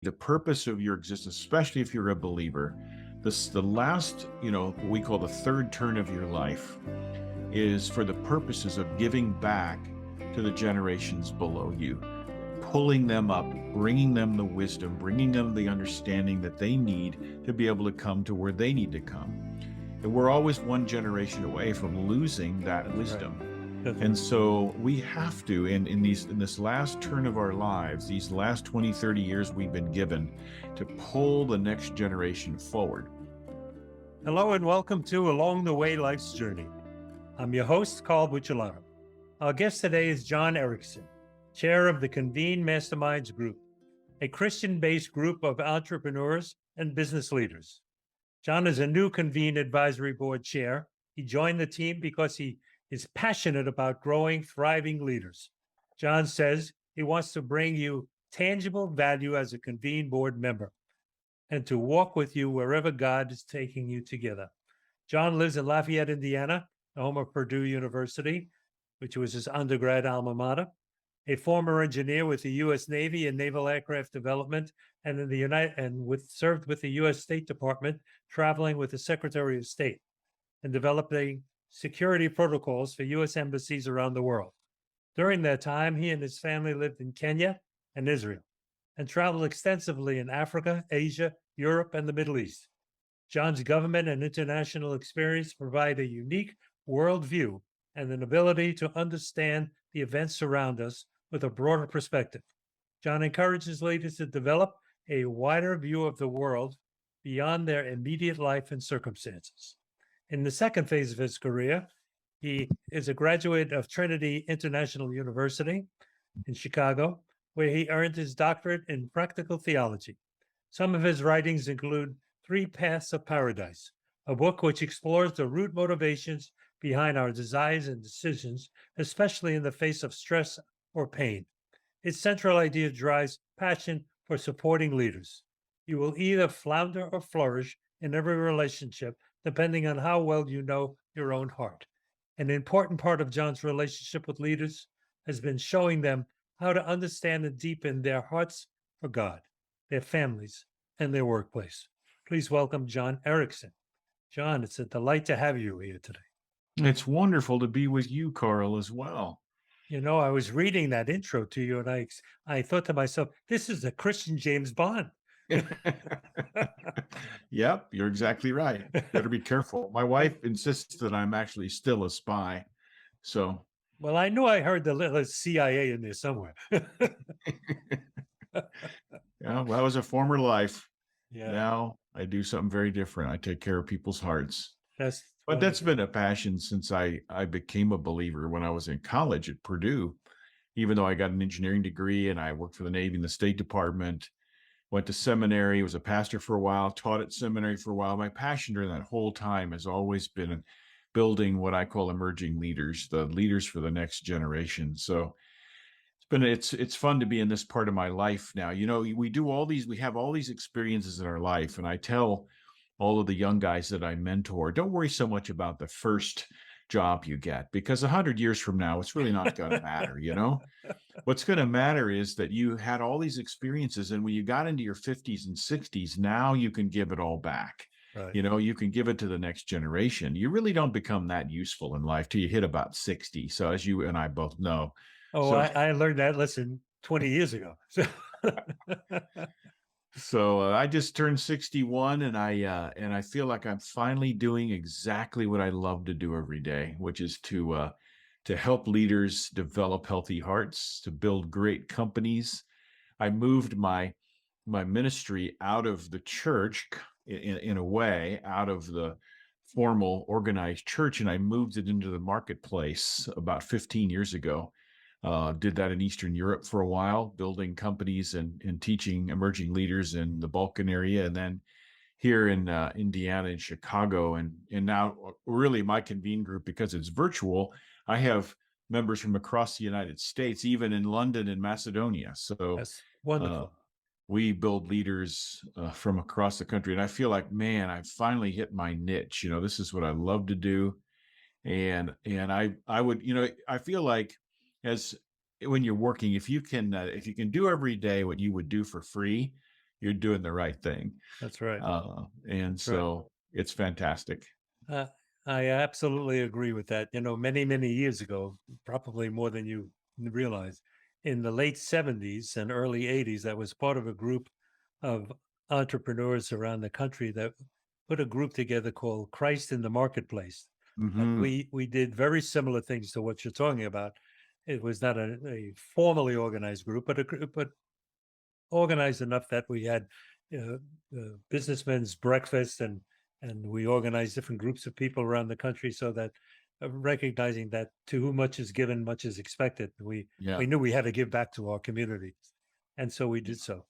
the purpose of your existence, especially if you're a believer, the last, what we call the third turn of your life is for the purposes of giving back to the generations below you, pulling them up, bringing them the wisdom, bringing them the understanding that they need to be able to come to where they need to come. And we're always one generation away from losing that wisdom. Right. And so we have to, in this last turn of our lives, these last 20, 30 years we've been given, to pull the next generation forward. Hello and welcome to Along the Way Life's Journey. I'm your host, Carl Buccellato. Our guest today is John Erickson, chair of the Convene Masterminds Group, a Christian-based group of entrepreneurs and business leaders. John is a new Convene Advisory Board chair. He joined the team because he is passionate about growing, thriving leaders. John says he wants to bring you tangible value as a Convene Board member and to walk with you wherever God is taking you together. John lives in Lafayette, Indiana, the home of Purdue University, which was his undergrad alma mater, a former engineer with the U.S. Navy and naval aircraft development, and served with the U.S. State Department, traveling with the Secretary of State and developing security protocols for U.S. embassies around the world. During that time, he and his family lived in Kenya and Israel and traveled extensively in Africa, Asia, Europe, and the Middle East. John's government and international experience provide a unique worldview and an ability to understand the events around us with a broader perspective. John encourages leaders to develop a wider view of the world beyond their immediate life and circumstances. In the second phase of his career, he is a graduate of Trinity International University in Chicago, where he earned his doctorate in practical theology. Some of his writings include Three Paths of Paradise, a book which explores the root motivations behind our desires and decisions, especially in the face of stress or pain. Its central idea drives passion for supporting leaders. You will either flounder or flourish in every relationship, depending on how well you know your own heart. An important part of John's relationship with leaders has been showing them how to understand and deepen their hearts for God, their families, and their workplace. Please welcome John Erickson. John, it's a delight to have you here today. It's wonderful to be with you, Carl, as well. You know, I was reading that intro to you, and I thought to myself, this is a Christian James Bond. Yep, you're exactly right. Better be careful. My wife insists that I'm actually still a spy. So, well, I knew I heard the little CIA in there somewhere. Yeah, well, that was a former life. Yeah. Now I do something very different. I take care of people's hearts. But that's been a passion since I became a believer when I was in college at Purdue. Even though I got an engineering degree and I worked for the Navy and the State Department, went to seminary, was a pastor for a while, taught at seminary for a while. My passion during that whole time has always been building what I call emerging leaders, the leaders for the next generation. So it's fun to be in this part of my life now. You know, we have all these experiences in our life, and I tell all of the young guys that I mentor, don't worry so much about the first job you get, because 100 years from now, it's really not going to matter, you know? What's going to matter is that you had all these experiences, and when you got into your 50s and 60s, now you can give it all back. Right. You know, you can give it to the next generation. You really don't become that useful in life till you hit about 60. So as you and I both know. Oh, I learned that lesson 20 years ago. So I just turned 61, and I feel like I'm finally doing exactly what I love to do every day, which is to help leaders develop healthy hearts, to build great companies. I moved my ministry out of the church in a way, out of the formal organized church, and I moved it into the marketplace about 15 years ago. Did that in Eastern Europe for a while, building companies and teaching emerging leaders in the Balkan area, and then here in Indiana and Chicago, and now really my Convene group, because it's virtual, I have members from across the United States, even in London and Macedonia. So that's wonderful. We build leaders from across the country, and I feel like, man, I finally hit my niche. You know, this is what I love to do, and I would, you know, I feel like, as when you're working, if you can do every day what you would do for free, you're doing the right thing. That's right. And That's right. so it's fantastic. Uh, I absolutely agree with that. Many, many years ago, probably more than you realize, in the late 70s and early 80s, I was part of a group of entrepreneurs around the country that put a group together called Christ in the Marketplace. And Hmm. we did very similar things to what you're talking about. It was not a formally organized group, but organized enough that we had uh, businessmen's breakfast, and we organized different groups of people around the country, so that recognizing that to whom much is given, much is expected. We Yeah. knew we had to give back to our community, and so we did so.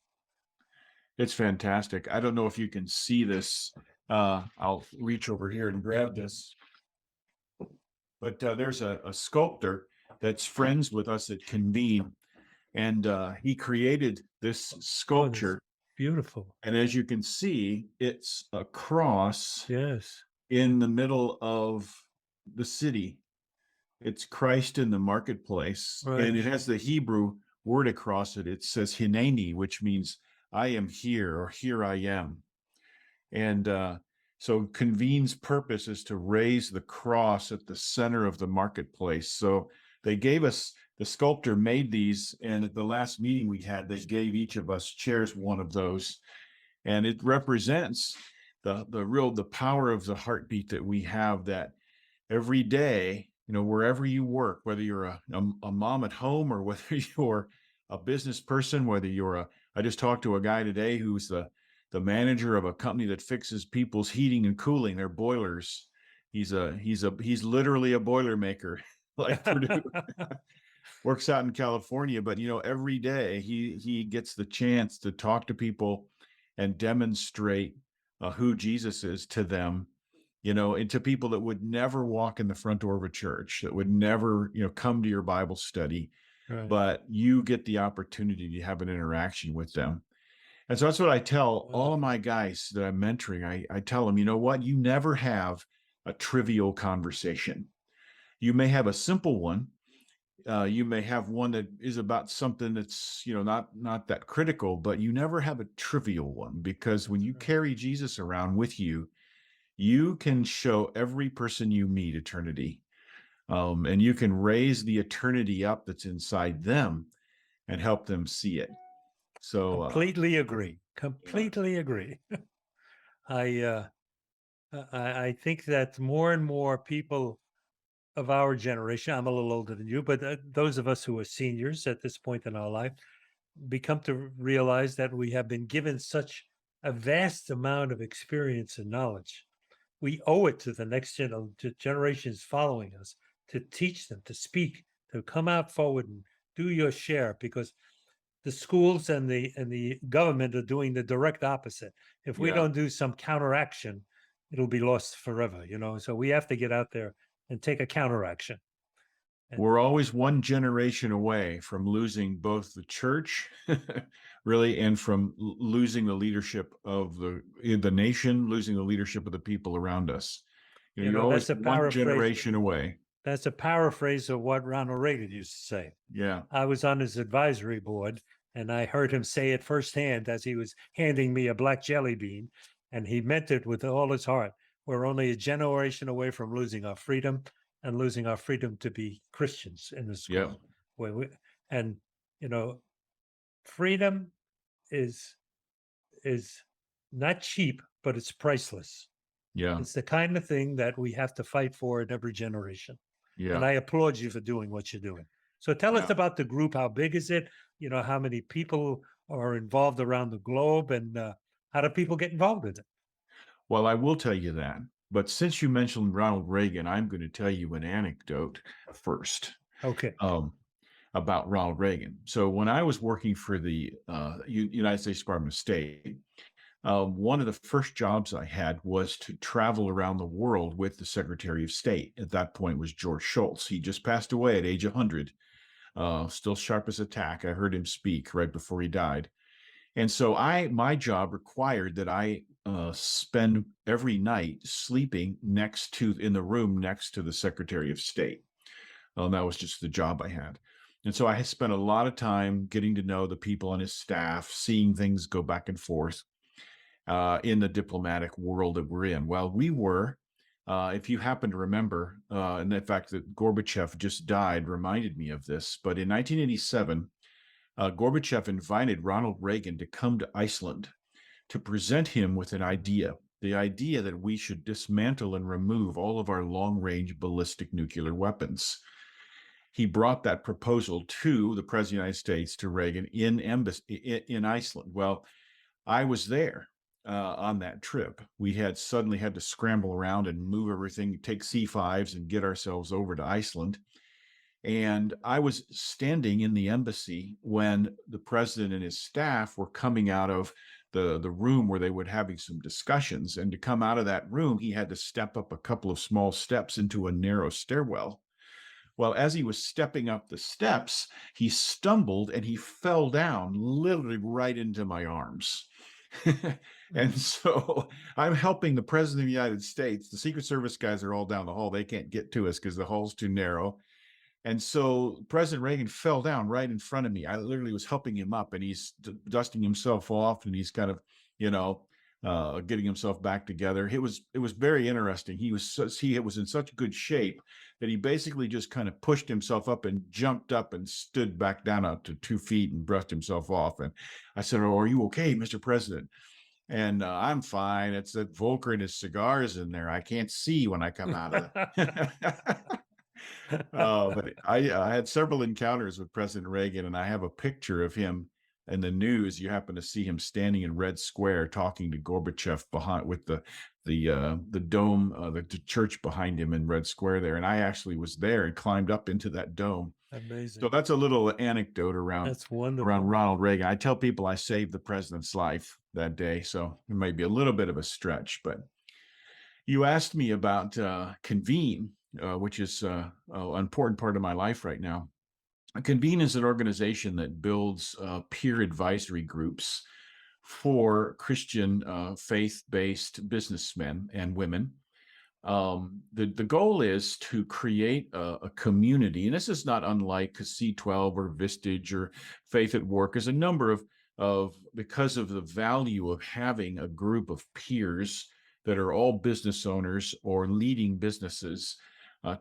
It's fantastic. I don't know if you can see this. I'll reach over here and grab this. But there's a sculptor that's friends with us at Convene, and he created this Oh, that's sculpture. beautiful. And as you can see, it's a cross Yes. in the middle of the city. It's Christ in the marketplace, Right. and it has the Hebrew word across it. It says Hineni, which means I am here, or here I am. And so Convene's purpose is to raise the cross at the center of the marketplace. So they gave us, the sculptor made these, and at the last meeting we had, they gave each of us chairs one of those. And it represents the power of the heartbeat that we have, that every day, wherever you work, whether you're a mom at home, or whether you're a business person, whether I just talked to a guy today who's the manager of a company that fixes people's heating and cooling, their boilers. He's literally a boiler maker, like Purdue. Works out in California, but every day he gets the chance to talk to people and demonstrate who Jesus is to them, and to people that would never walk in the front door of a church, that would never, come to your Bible study, Right. but you get the opportunity to have an interaction with them. And so that's what I tell all of my guys that I'm mentoring. I tell them, you know what? You never have a trivial conversation. You may have a simple one. You may have one that is about something that's, not that critical, but you never have a trivial one, because when you carry Jesus around with you, you can show every person you meet eternity. And you can raise the eternity up that's inside them and help them see it. So, Completely agree. yeah. Completely agree. I I think that more and more people of our generation, I'm a little older than you, but those of us who are seniors at this point in our life, become to realize that we have been given such a vast amount of experience and knowledge. We owe it to the next to generations following us to teach them to speak, to come out forward and do your share, because the schools and the government are doing the direct opposite. If we Yeah. don't do some counteraction, it'll be lost forever. So we have to get out there and take a counteraction. And We're always one generation away from losing both the church, really, and from losing the leadership of the nation, losing the leadership of the people around us. You're always that's a one paraphrase. generation away. That's a paraphrase of what Ronald Reagan used to say. Yeah. I was on his advisory board, and I heard him say it firsthand as he was handing me a black jelly bean, and he meant it with all his heart. We're only a generation away from losing our freedom, and losing our freedom to be Christians in this Yeah. world. And freedom is is not cheap, but it's priceless. Yeah. It's the kind of thing that we have to fight for in every generation. And Yeah. I applaud you for doing what you're doing. So tell us Yeah. about the group. How big is it? How many people are involved around the globe, and how do people get involved in it? Well, I will tell you that. But since you mentioned Ronald Reagan, I'm going to tell you an anecdote first. Okay. About Ronald Reagan. So when I was working for the United States Department of State, one of the first jobs I had was to travel around the world with the Secretary of State. At that point was George Shultz. He just passed away at age 100, still sharp as a tack. I heard him speak right before he died. And so my job required that I spend every night sleeping in the room next to the Secretary of State. That was just the job I had. And so I had spent a lot of time getting to know the people on his staff, seeing things go back and forth in the diplomatic world that we're in. Well, we were, if you happen to remember, and the fact that Gorbachev just died reminded me of this, but in 1987, Gorbachev invited Ronald Reagan to come to Iceland to present him with an idea, the idea that we should dismantle and remove all of our long-range ballistic nuclear weapons. He brought that proposal to the President of the United States, to Reagan, in Iceland. Well, I was there on that trip. We had suddenly had to scramble around and move everything, take C5s and get ourselves over to Iceland. And I was standing in the embassy when the president and his staff were coming out of the room where they were having some discussions. And to come out of that room, he had to step up a couple of small steps into a narrow stairwell. Well, as he was stepping up the steps, he stumbled and he fell down literally right into my arms. And so I'm helping the president of the United States. The Secret Service guys are all down the hall. They can't get to us because the hall's too narrow. And so President Reagan fell down right in front of me. I literally was helping him up, and he's dusting himself off, and he's kind of, getting himself back together. It was very interesting. He was in such good shape that he basically just kind of pushed himself up and jumped up and stood back down out to 2 feet and brushed himself off. And I said, "Oh, are you okay, Mr. President?" And I'm fine. It's that Volker and his cigars in there. I can't see when I come out of it. But I had several encounters with President Reagan, and I have a picture of him in the news. You happen to see him standing in Red Square talking to Gorbachev behind with the dome, the church behind him in Red Square there. And I actually was there and climbed up into that dome. Amazing. So that's a little anecdote around That's wonderful. around Ronald Reagan. I tell people I saved the president's life that day, so it might be a little bit of a stretch. But you asked me about Convene, which is an important part of my life right now. Convene is an organization that builds peer advisory groups for Christian faith-based businessmen and women. The goal is to create a community, and this is not unlike C12 or Vistage or Faith at Work. There's a number of because of the value of having a group of peers that are all business owners or leading businesses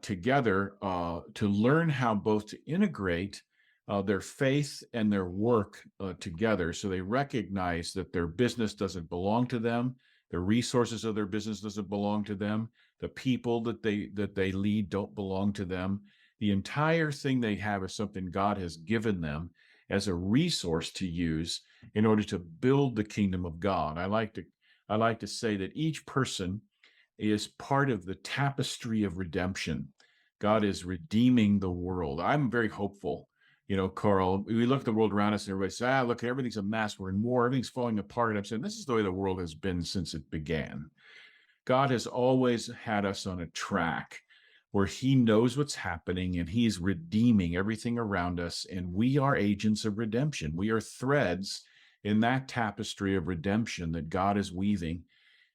together to learn how both to integrate their faith and their work together, so they recognize that their business doesn't belong to them, the resources of their business doesn't belong to them, the people that they lead don't belong to them. The entire thing they have is something God has given them as a resource to use in order to build the kingdom of God. I like to say that each person is part of the tapestry of redemption. God is redeeming the world. I'm very hopeful. Carl, we look at the world around us and everybody says, look, everything's a mess. We're in war. Everything's falling apart. And I'm saying, this is the way the world has been since it began. God has always had us on a track where he knows what's happening and he's redeeming everything around us. And we are agents of redemption. We are threads in that tapestry of redemption that God is weaving.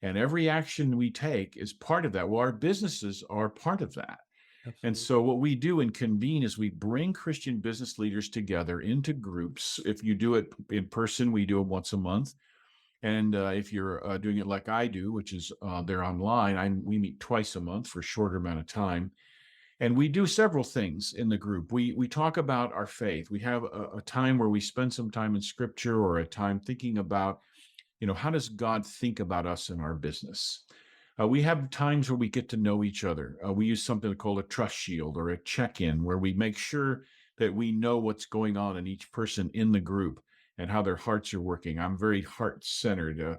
And every action we take is part of that. Well, our businesses are part of that. Absolutely. And so what we do in Convene is we bring Christian business leaders together into groups. If you do it in person, we do it once a month. And if you're doing it like I do, which is they're online, we meet twice a month for a shorter amount of time. And we do several things in the group. We talk about our faith. We have a time where we spend some time in scripture, or a time thinking about, how does God think about us in our business? We have times where we get to know each other. We use something called a trust shield or a check-in, where we make sure that we know what's going on in each person in the group and how their hearts are working. I'm very heart-centered.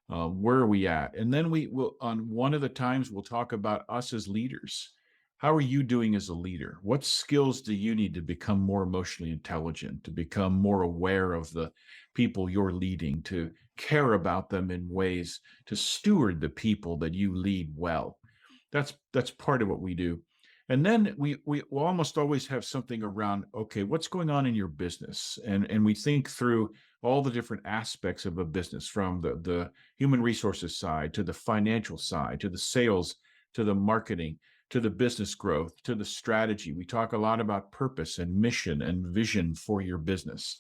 Where are we at? And then we will, on one of the times, we'll talk about us as leaders. How are you doing as a leader? What skills do you need to become more emotionally intelligent, to become more aware of the people you're leading, to care about them in ways to steward the people that you lead well? That's part of what we do. And then we almost always have something around, okay, what's going on in your business? And we think through all the different aspects of a business, from the human resources side to the financial side, to the sales, to the marketing, to the business growth, to the strategy. We talk a lot about purpose and mission and vision for your business.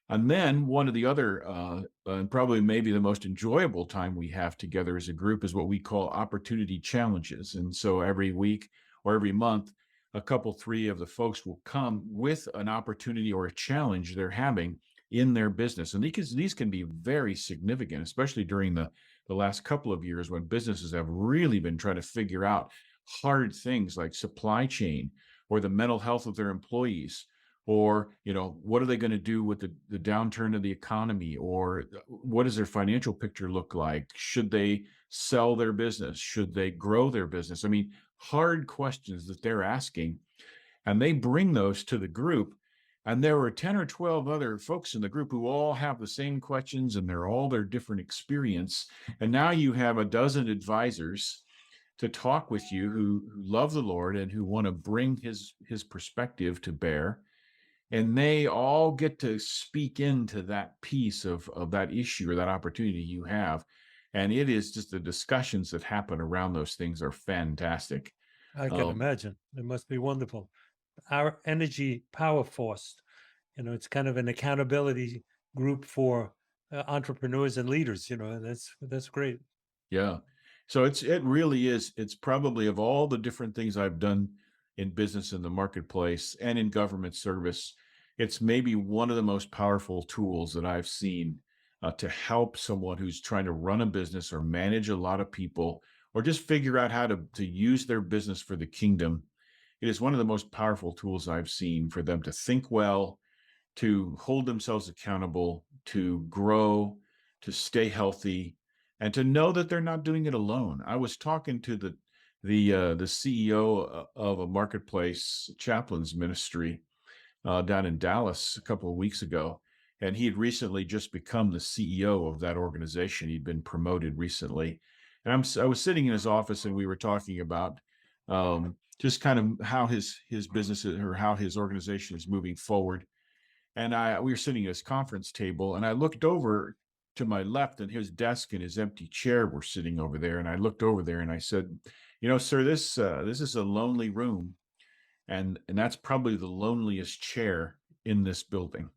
And then one of the other, and probably maybe the most enjoyable time we have together as a group is what we call opportunity challenges. And so every week or every month, a couple, three of the folks will come with an opportunity or a challenge they're having in their business. And these can be very significant, especially during the last couple of years when businesses have really been trying to figure out hard things like supply chain or the mental health of their employees, or what are they going to do with the downturn of the economy, or what does their financial picture look like? Should they sell their business? Should they grow their business? I mean, hard questions that they're asking, and they bring those to the group. And there were 10 or 12 other folks in the group who all have the same questions, and they're all their different experience. And now you have a dozen advisors to talk with you who love the Lord and who want to bring his perspective to bear. And they all get to speak into that piece of that issue or that opportunity you have. And it is just the discussions that happen around those things are fantastic. I can imagine. It must be wonderful. Our energy power force, it's kind of an accountability group for entrepreneurs and leaders. That's great. Yeah. So it really is. It's probably, of all the different things I've done in business, in the marketplace, and in government service, it's maybe one of the most powerful tools that I've seen to help someone who's trying to run a business or manage a lot of people, or just figure out how to use their business for the kingdom. It is one of the most powerful tools I've seen for them to think well, to hold themselves accountable, to grow, to stay healthy, and to know that they're not doing it alone. I was talking to the CEO of a marketplace chaplains ministry down in Dallas a couple of weeks ago, and he had recently just become the CEO of that organization. He'd been promoted recently, and I was sitting in his office, and we were talking about just kind of how his business or how his organization is moving forward. And we were sitting at his conference table, and I looked over to my left, and his desk and his empty chair were sitting over there. And I looked over there and I said, sir, this is a lonely room, and that's probably the loneliest chair in this building.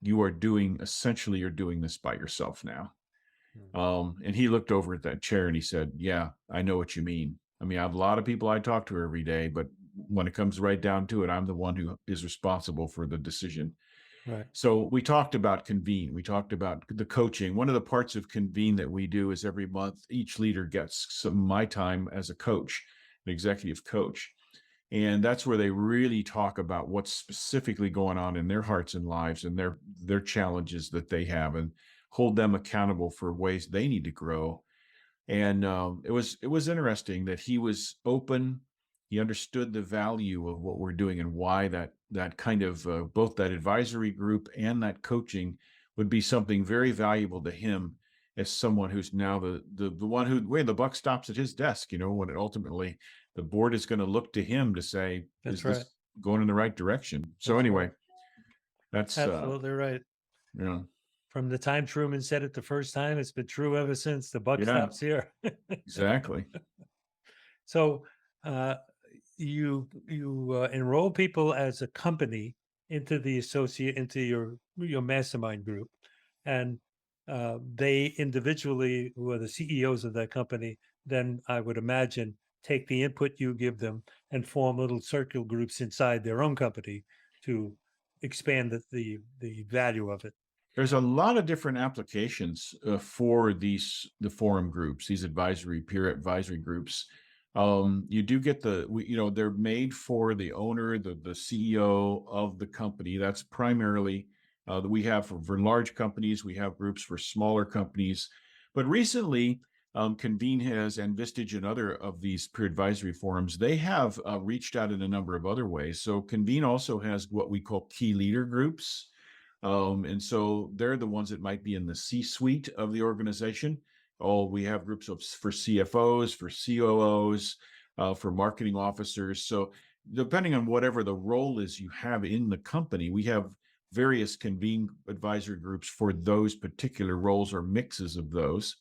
You're doing this by yourself now. And he looked over at that chair and he said, yeah, I know what you mean. I mean, I have a lot of people I talk to every day, but when it comes right down to it, I'm the one who is responsible for the decision. Right. So we talked about Convene. We talked about the coaching. One of the parts of Convene that we do is every month, each leader gets some of my time as a coach, an executive coach. And that's where they really talk about what's specifically going on in their hearts and lives and their challenges that they have, and hold them accountable for ways they need to grow. And it was interesting that he was open. He understood the value of what we're doing and why that kind of both that advisory group and that coaching would be something very valuable to him as someone who's now the one where the buck stops at his desk. When it ultimately the board is going to look to him to say, That's is right. this going in the right direction? So That's anyway, right. that's Absolutely right. From the time Truman said it the first time, it's been true ever since. The buck stops here. Exactly. So you enroll people as a company into your mastermind group, and they individually, who are the CEOs of that company, then I would imagine take the input you give them and form little circle groups inside their own company to expand the value of it. There's a lot of different applications for the forum groups, these peer advisory groups. You do get they're made for the owner, the CEO of the company. That's primarily that we have for large companies. We have groups for smaller companies. But recently, Convene has, and Vistage and other of these peer advisory forums, they have reached out in a number of other ways. So Convene also has what we call key leader groups. And so they're the ones that might be in the C-suite of the organization. We have groups for CFOs, for COOs, for marketing officers. So depending on whatever the role is you have in the company, we have various Convene advisory groups for those particular roles or mixes of those.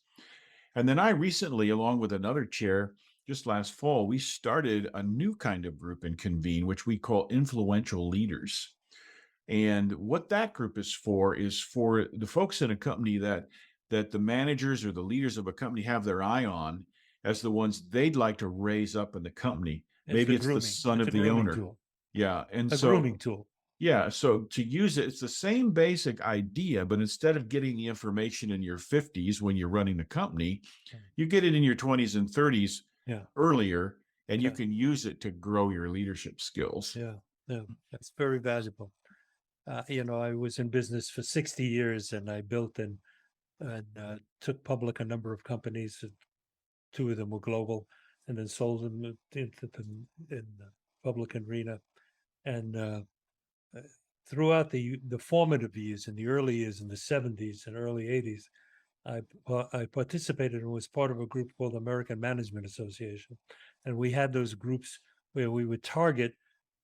And then I recently, along with another chair, just last fall, we started a new kind of group in Convene, which we call influential leaders. And what that group is for the folks in a company that the managers or the leaders of a company have their eye on as the ones they'd like to raise up in the company. It's Maybe the it's the grooming. son It's of a the grooming owner. tool. Yeah. And A so, grooming tool. yeah. So to use it, it's the same basic idea, but instead of getting the information in your 50s when you're running the company, you get it in your 20s and 30s Yeah. earlier, and you Okay. can use it to grow your leadership skills. Yeah. Yeah. That's very valuable. I was in business for 60 years, and I built and took public a number of companies. Two of them were global, and then sold them into in the public arena. And throughout the formative years, in the early years, in the 70s and early 80s, I participated and was part of a group called American Management Association, and we had those groups where we would target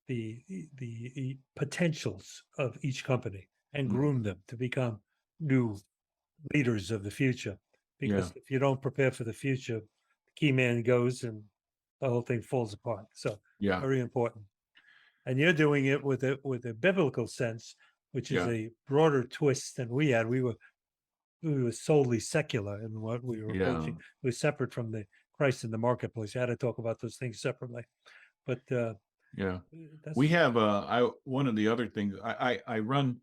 the potentials of each company and groom them to become new leaders of the future. Because Yeah. if you don't prepare for the future, the key man goes and the whole thing falls apart. So Yeah. very important. And you're doing it with a biblical sense, which is Yeah. a broader twist than we had. We were solely secular in what we were Yeah. approaching. It was separate from the Christ in the marketplace. You had to talk about those things separately. But Yeah. that's We have one of the other things I run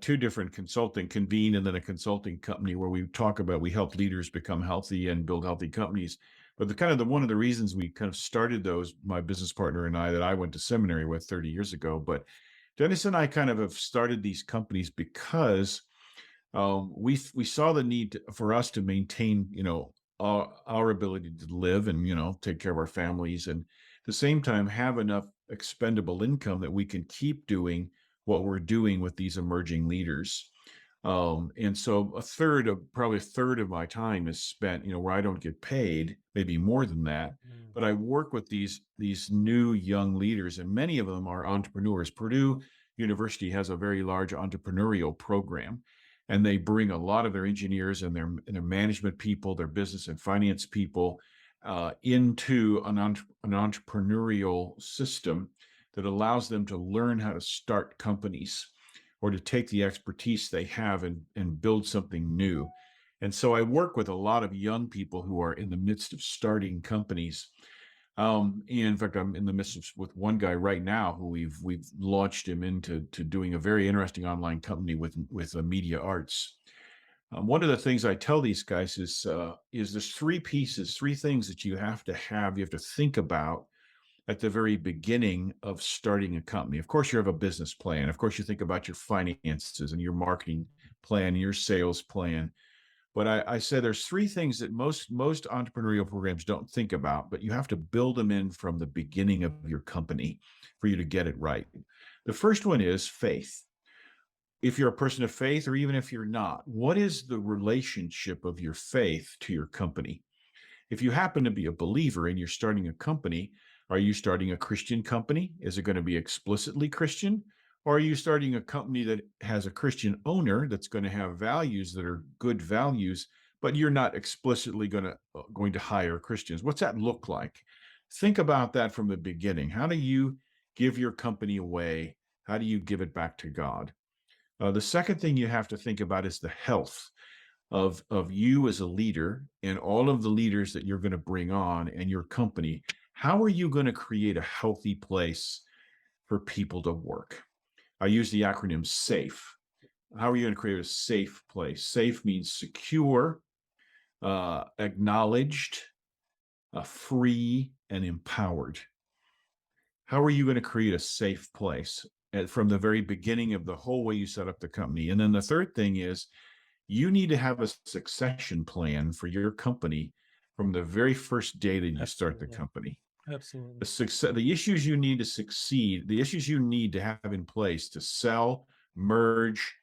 two different consulting, Convene and then a consulting company where we help leaders become healthy and build healthy companies. But one of the reasons we kind of started those, my business partner and I, that I went to seminary with 30 years ago, but Dennis and I kind of have started these companies because we saw the need for us to maintain, our ability to live and, take care of our families, and at the same time have enough expendable income that we can keep doing what we're doing with these emerging leaders. And so probably a third of my time is spent, where I don't get paid, maybe more than that, but I work with these new young leaders, and many of them are entrepreneurs. Purdue University has a very large entrepreneurial program, and they bring a lot of their engineers and their management people, their business and finance people, into an entrepreneurial system that allows them to learn how to start companies or to take the expertise they have and build something new. And so I work with a lot of young people who are in the midst of starting companies. And in fact, I'm in the midst with one guy right now who we've launched him into doing a very interesting online company with media arts. One of the things I tell these guys is there's three things that you have to have. You have to think about at the very beginning of starting a company. Of course, you have a business plan. Of course, you think about your finances and your marketing plan, and your sales plan. But I said there's three things that most entrepreneurial programs don't think about, but you have to build them in from the beginning of your company for you to get it right. The first one is faith. If you're a person of faith, or even if you're not, what is the relationship of your faith to your company? If you happen to be a believer and you're starting a company, are you starting a Christian company? Is it going to be explicitly Christian? Or are you starting a company that has a Christian owner that's going to have values that are good values, but you're not explicitly going to hire Christians? What's that look like? Think about that from the beginning. How do you give your company away? How do you give it back to God? The second thing you have to think about is the health of you as a leader and all of the leaders that you're going to bring on and your company. How are you going to create a healthy place for people to work? I use the acronym SAFE. How are you going to create a safe place? SAFE means secure, acknowledged, free, and empowered. How are you going to create a safe place from the very beginning of the whole way you set up the company? And then the third thing is you need to have a succession plan for your company from the very first day that you start the company. Absolutely. The issues you need to succeed, the issues you need to have in place to sell, merge,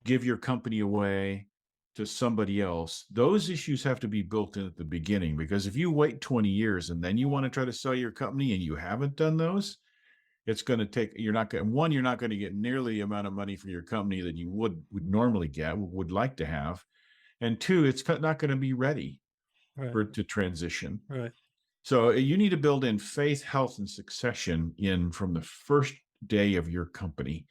give your company away to somebody else, those issues have to be built in at the beginning. Because if you wait 20 years and then you want to try to sell your company and you haven't done those, it's going to take, you're not going to get nearly the amount of money for your company that you would normally get, would like to have. And two, it's not going to be ready Right. to transition. Right. So you need to build in faith, health, and succession in from the first day of your company.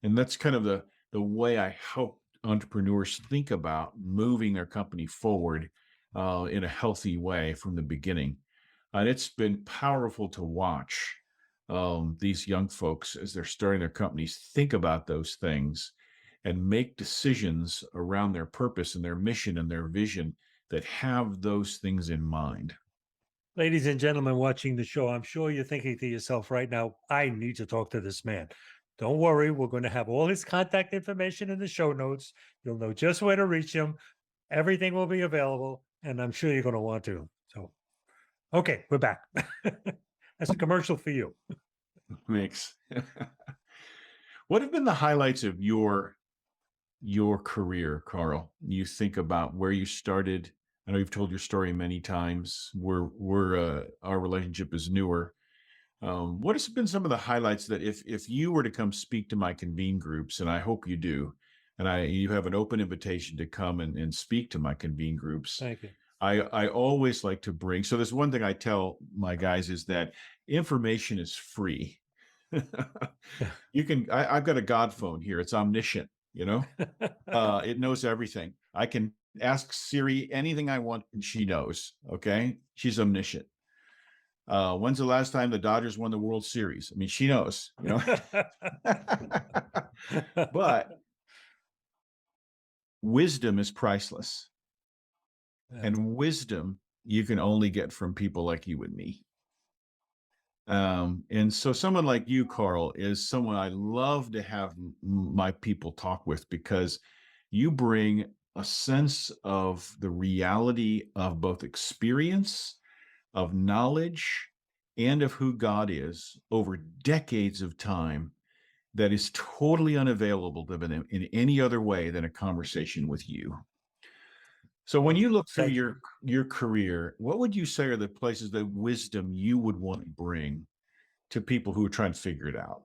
And that's kind of the way I help entrepreneurs think about moving their company forward in a healthy way from the beginning. And it's been powerful to watch these young folks as they're starting their companies think about those things and make decisions around their purpose and their mission and their vision that have those things in mind. Ladies and gentlemen watching the show, I'm sure you're thinking to yourself right now, I need to talk to this man. Don't worry, we're going to have all his contact information in the show notes. You'll know just where to reach him. Everything will be available, and I'm sure you're going to want to. So, okay, we're back. That's a commercial for you. Mix. What have been the highlights of your career, Carl? You think about where you started. I know you've told your story many times. Our relationship is newer. What has been some of the highlights that if you were to come speak to my Convene groups, and I hope you do, and you have an open invitation to come and speak to my Convene groups. Thank you. I always like to bring. So there's one thing I tell my guys is that information is free. I've got a God phone here. It's omniscient, it knows everything. I can ask Siri anything I want and she knows. Okay. She's omniscient. When's the last time the Dodgers won the World Series? I mean, she knows, but wisdom is priceless. And wisdom you can only get from people like you and me. And so someone like you, Carl, is someone I love to have my people talk with, because you bring a sense of the reality of both experience, of knowledge, and of who God is over decades of time that is totally unavailable to them in any other way than a conversation with you. So when you look through your career, what would you say are the places that wisdom you would want to bring to people who are trying to figure it out?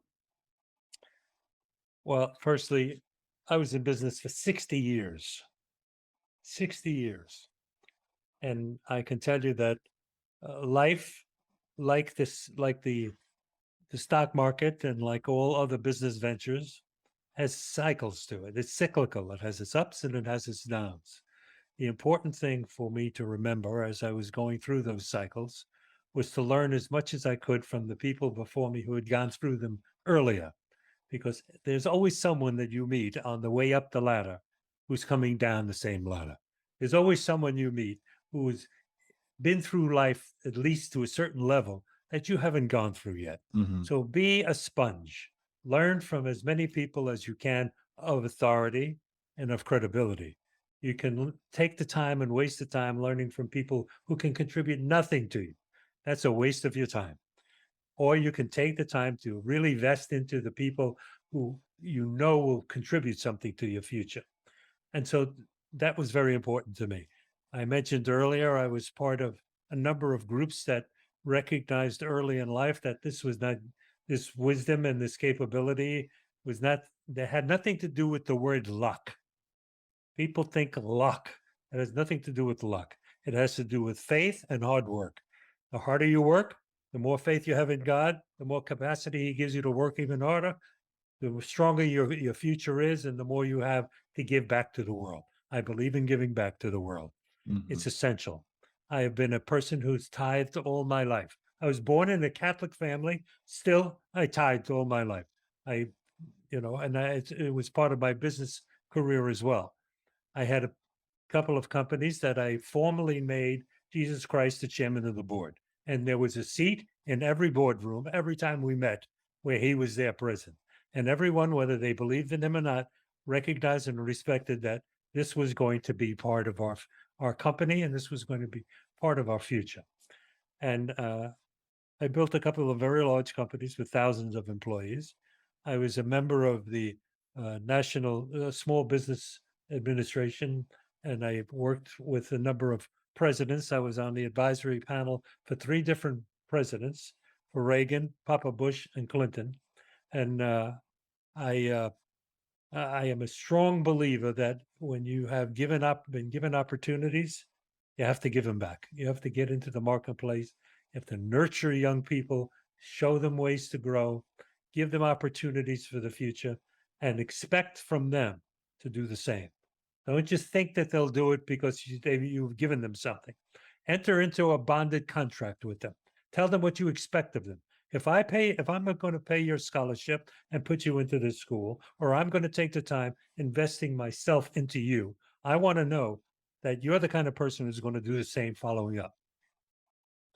Well, firstly, I was in business for 60 years. 60 years. And I can tell you that life, like the stock market and like all other business ventures, has cycles to it. It's cyclical. It has its ups and it has its downs. The important thing for me to remember as I was going through those cycles was to learn as much as I could from the people before me who had gone through them earlier, because there's always someone that you meet on the way up the ladder who's coming down the same ladder. There's always someone you meet who's been through life at least to a certain level that you haven't gone through yet. Mm-hmm. So be a sponge. Learn from as many people as you can of authority and of credibility. You can take the time and waste the time learning from people who can contribute nothing to you. That's a waste of your time. Or you can take the time to really vest into the people who you know will contribute something to your future. And so that was very important to me. I mentioned earlier, I was part of a number of groups that recognized early in life that this wisdom and this capability that had nothing to do with the word luck. People think luck. It has nothing to do with luck. It has to do with faith and hard work. The harder you work, the more faith you have in God, the more capacity he gives you to work even harder, the stronger your future is, and the more you have to give back to the world. I believe in giving back to the world. Mm-hmm. It's essential. I have been a person who's tithed all my life. I was born in a Catholic family. Still, I tithed all my life. It was part of my business career as well. I had a couple of companies that I formally made Jesus Christ the chairman of the board. And there was a seat in every boardroom every time we met where he was there present. And everyone, whether they believed in him or not, recognized and respected that this was going to be part of our company, and this was going to be part of our future. And I built a couple of very large companies with thousands of employees. I was a member of the National Small Business Administration, and I worked with a number of presidents. I was on the advisory panel for 3 different presidents, for Reagan, Papa Bush, and Clinton. And I am a strong believer that when you have been given opportunities, you have to give them back. You have to get into the marketplace You have to nurture young people, show them ways to grow, give them opportunities for the future, and expect from them to do the same. Don't just think that they'll do it because you've given them something. Enter into a bonded contract with them. Tell them what you expect of them. If I'm going to pay your scholarship and put you into this school, or I'm going to take the time investing myself into you, I want to know that you're the kind of person who's going to do the same following up.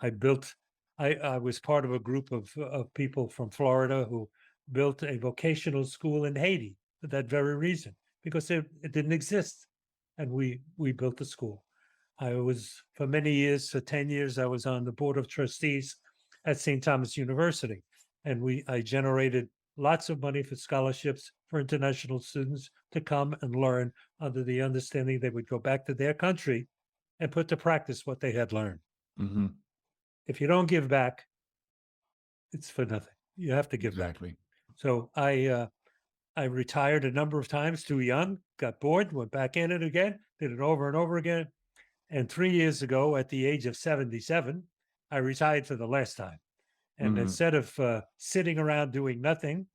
I was part of a group of people from Florida who built a vocational school in Haiti for that very reason, because it didn't exist. And we built the school. I was, for many years, for 10 years, I was on the board of trustees at St. Thomas University. And I generated lots of money for scholarships for international students to come and learn under the understanding they would go back to their country and put to practice what they had learned. Mm-hmm. If you don't give back, it's for nothing. You have to give back. Exactly. So I retired a number of times too young, got bored, went back in it again, did it over and over again. And 3 years ago, at the age of 77, I retired for the last time. And instead of sitting around doing nothing,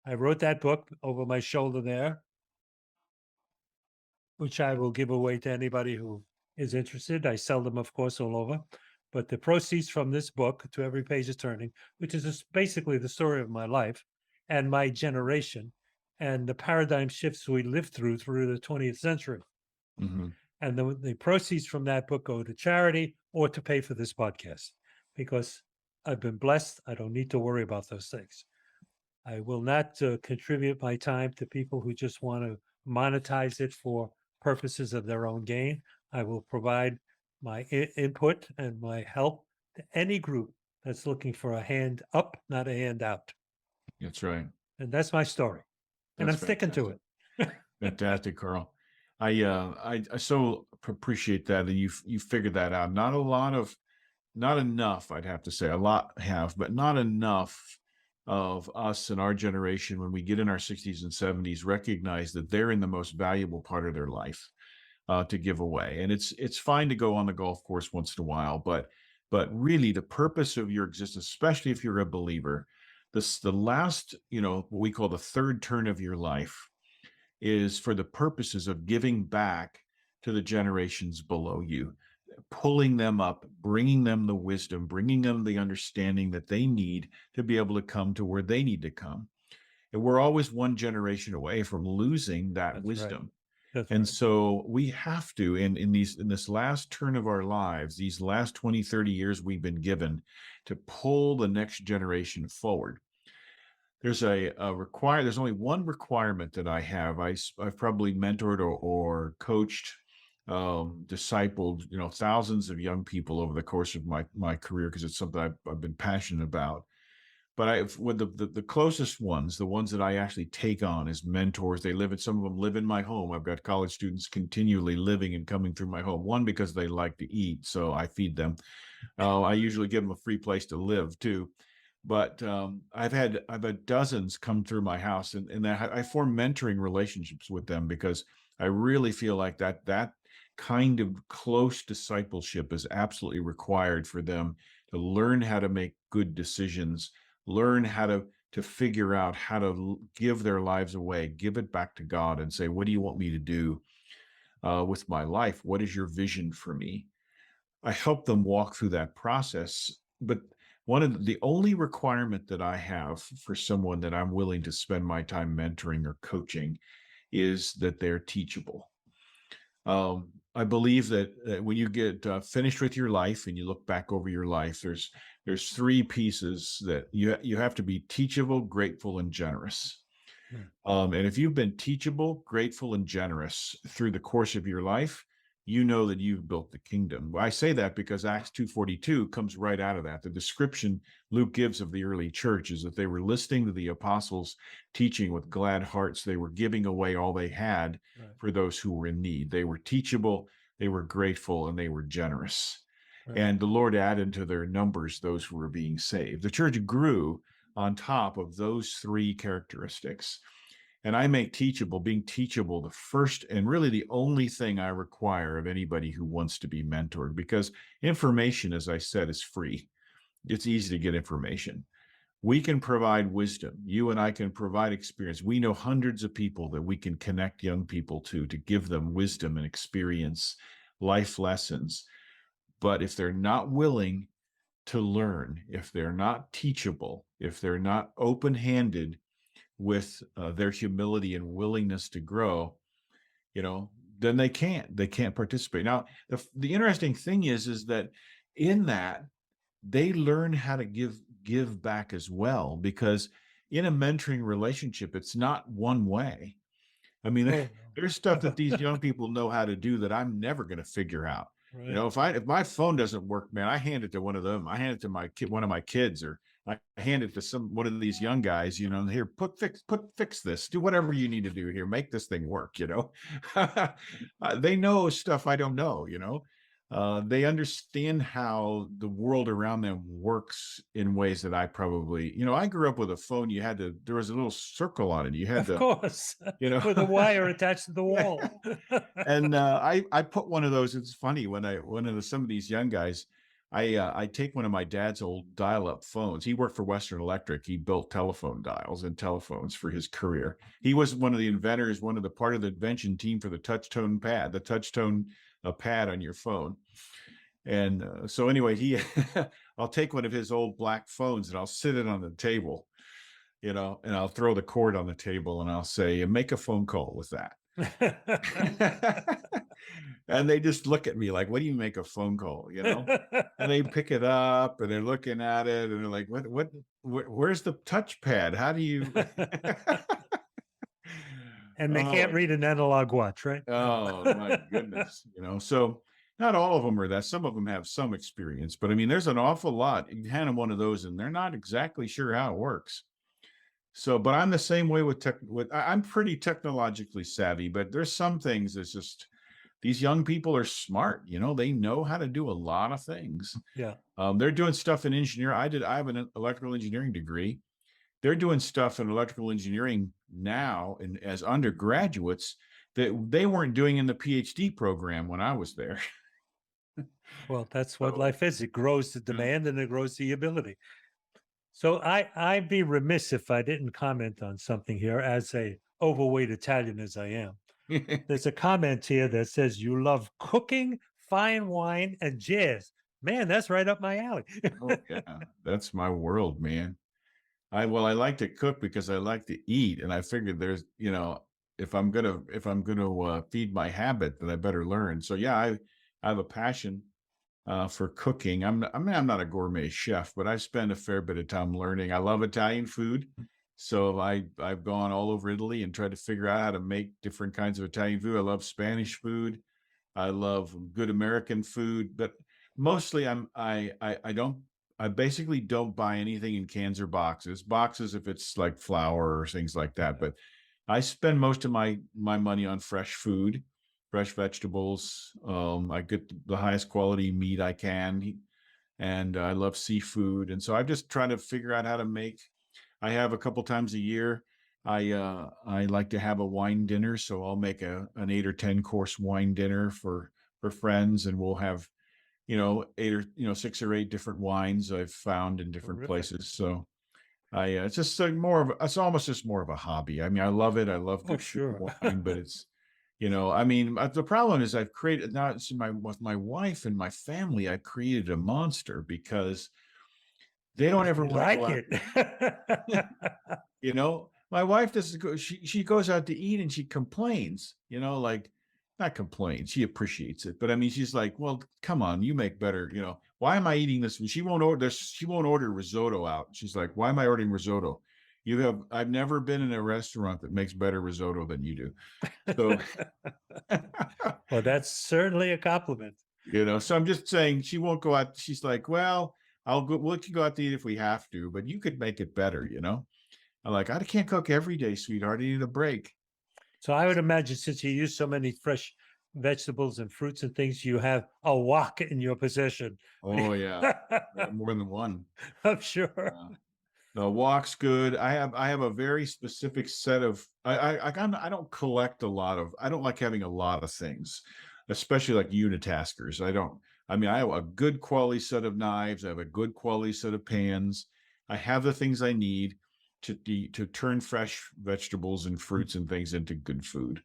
I wrote that book over my shoulder there, which I will give away to anybody who is interested. I sell them, of course, all over. But the proceeds from this book, To Every Page is Turning, which is basically the story of my life and my generation and the paradigm shifts we lived through the 20th century. Mm-hmm. And the proceeds from that book go to charity or to pay for this podcast, because I've been blessed. I don't need to worry about those things. I will not contribute my time to people who just want to monetize it for purposes of their own gain. I will provide my input and my help to any group that's looking for a hand up, not a hand out. That's right. And that's my story. And I'm sticking to it. Fantastic, Carl. I so appreciate that, and you figured that out. Not enough, I'd have to say. A lot have, but not enough of us in our generation, when we get in our 60s and 70s, recognize that they're in the most valuable part of their life to give away. And it's fine to go on the golf course once in a while, but really the purpose of your existence, especially if you're a believer, the last, what we call the third turn of your life, is for the purposes of giving back to the generations below you, pulling them up, bringing them the wisdom, bringing them the understanding that they need to be able to come to where they need to come. And we're always one generation away from losing that That's wisdom. Right. And so we have to, in this last turn of our lives, these last 20, 30 years we've been given, to pull the next generation forward. There's there's only one requirement that I have. I've probably mentored or coached, discipled, thousands of young people over the course of my career, because it's something I've been passionate about. But with the closest ones, the ones that I actually take on as mentors, some of them live in my home. I've got college students continually living and coming through my home. One, because they like to eat, so I feed them. I usually give them a free place to live too. But I've had dozens come through my house, and I form mentoring relationships with them, because I really feel like that kind of close discipleship is absolutely required for them to learn how to make good decisions, learn how to figure out how to give their lives away, give it back to God, and say, what do you want me to do with my life? What is your vision for me? I help them walk through that process. But the only requirement that I have for someone that I'm willing to spend my time mentoring or coaching is that they're teachable. I believe that when you get finished with your life and you look back over your life, there's three pieces that you have to be: teachable, grateful, and generous. And if you've been teachable, grateful, and generous through the course of your life, you know that you've built the kingdom. I say that because Acts 2:42 comes right out of that. The description Luke gives of the early church is that they were listening to the apostles' teaching with glad hearts. They were giving away all they had for those who were in need. They were teachable, they were grateful, and they were generous. Right. And the Lord added to their numbers those who were being saved. The church grew on top of those three characteristics. And I make being teachable, the first and really the only thing I require of anybody who wants to be mentored, because information, as I said, is free. it's easy to get information. We can provide wisdom. You and I can provide experience. We know hundreds of people that we can connect young people to give them wisdom and experience, life lessons. But if they're not willing to learn, if they're not teachable, if they're not open-handed with their humility and willingness to grow, then they can't participate. Now, the interesting thing is that in that they learn how to give back as well, because in a mentoring relationship, it's not one way. I mean, Oh, there's stuff that these young people know how to do that I'm never going to figure out. right. If my phone doesn't work, man, I hand it to one of them. I hand it to one of my kids, or I hand it to one of these young guys. Here, fix this. Do whatever you need to do here. Make this thing work. They know stuff I don't know. They understand how the world around them works in ways that I probably, I grew up with a phone. There was a little circle on it. You had Of to, course, you know, with a wire attached to the yeah. wall. And I put one of those. It's funny when some of these young guys, I take one of my dad's old dial-up phones. He worked for Western Electric. He built telephone dials and telephones for his career. He was one of the inventors, part of the invention team for the touch-tone pad on your phone. And so anyway, I'll take one of his old black phones and I'll sit it on the table, and I'll throw the cord on the table and I'll say, make a phone call with that. And they just look at me like, what do you make a phone call? And they pick it up and they're looking at it and they're like, where's the touchpad? How do you? And they can't read an analog watch, right? Oh my goodness. So not all of them are that. Some of them have some experience, but I mean, there's an awful lot. You hand them one of those and they're not exactly sure how it works. So, but I'm the same way I'm pretty technologically savvy, but there's some things that's just, these young people are smart, they know how to do a lot of things. Yeah. They're doing stuff in engineering. I have an electrical engineering degree. They're doing stuff in electrical engineering now and as undergraduates that they weren't doing in the PhD program when I was there. Well, that's what life is. It grows the demand and it grows the ability. So I'd be remiss if I didn't comment on something here as a overweight Italian as I am. There's a comment here that says you love cooking, fine wine, and jazz. Man, that's right up my alley. Oh yeah, that's my world, man. I like to cook because I like to eat, and I figured there's, if I'm gonna feed my habit, then I better learn. So yeah, I have a passion for cooking. I'm not a gourmet chef, but I spend a fair bit of time learning. I love Italian food. So I've gone all over Italy and tried to figure out how to make different kinds of Italian food. I love Spanish food. I love good American food, but mostly I basically don't buy anything in cans or boxes. Boxes if it's like flour or things like that. But I spend most of my money on fresh food, fresh vegetables. I get the highest quality meat I can, and I love seafood. And so I'm just trying to figure out how to make. I have a couple times a year. I like to have a wine dinner, so I'll make an 8 or 10 course wine dinner for friends, and we'll have 8 or 6 or 8 different wines I've found in different Terrific. places. So it's just it's almost just more of a hobby. I mean, I love it. I love Oh, good sure. wine, but it's I mean, the problem is I've created with my wife and my family, I created a monster because they don't ever You want to go like out. it. My wife doesn't go, she goes out to eat and she complains, like not complains, she appreciates it. But I mean, she's like, well, come on, you make better, why am I eating this? She won't order risotto out. She's like, why am I ordering risotto? I've never been in a restaurant that makes better risotto than you do. So, Well, that's certainly a compliment. so I'm just saying she won't go out. She's like, well, we'll go out to eat if we have to, but you could make it better, I'm like, I can't cook every day, sweetheart. I need a break. So I would imagine since you use so many fresh vegetables and fruits and things, you have a wok in your possession. Oh yeah, more than one. I'm sure. The wok's good. I have a very specific set of. I don't collect a lot of. I don't like having a lot of things. especially like unitaskers. I have a good quality set of knives. I have a good quality set of pans. I have the things I need to turn fresh vegetables and fruits and things into good food.